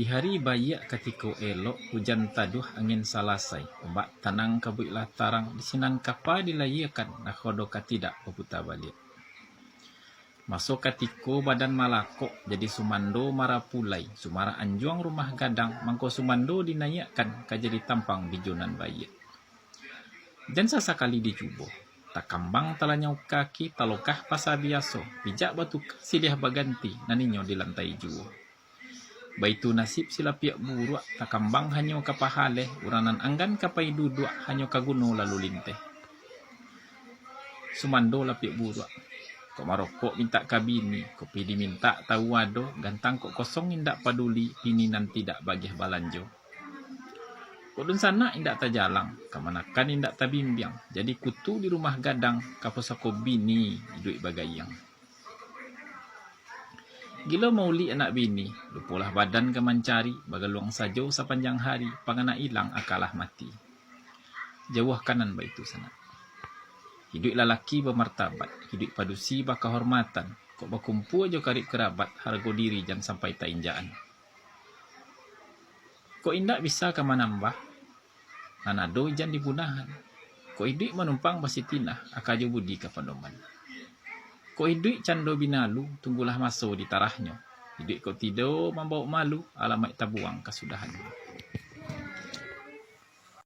Di hari bayak ketika elok, hujan taduh angin salasai. Ombak tanang kabuiklah tarang, disinan kapa dilayakan, nakhodo katidak peputar balik. Masuk ketika badan malakok, jadi sumando marapulai. Sumara anjuang rumah gadang, mangko sumando dinayakan, kajadi tampang bijonan bayak. Dan sasakali dicubo. Tak kambang talanyau kaki, talokah pasar biaso. Bijak batu silih baganti, naninyo di lantai juo. Baitu nasib sila piak buruak, tak kambang hanyo kapahale, uranan anggan kapai duduk, hanyo kaguno lalu linteh. Sumando lah piak buruak. Kok marokok minta kabini, kopi diminta tahu wado, gantang kok kosong indak paduli, ini nanti tidak bagih balanjo. Kok dun sana indak tajalang, kamanakan indak tabimbiang, jadi kutu di rumah gadang, kaposako bini, duit bagayang. Gila mauli anak bini, lupulah badan ke mencari, bagaluang sajo sepanjang hari, pangana ilang akalah mati. Jauh kanan baitu sana. Hidup lalaki bermartabat, hidup padusi bakahormatan, kok bakumpu aja karib kerabat, harga diri jangan sampai tak injaan. Kok indak bisa ka manambah, nanado jan dibunahan. Kok hidup menumpang basitinah, akajo budi ka pandoman. Kok hidup cando binalu, tunggulah maso di tarahnya. Hidup kok tidur membawa malu, alamat tabuang kesudahan.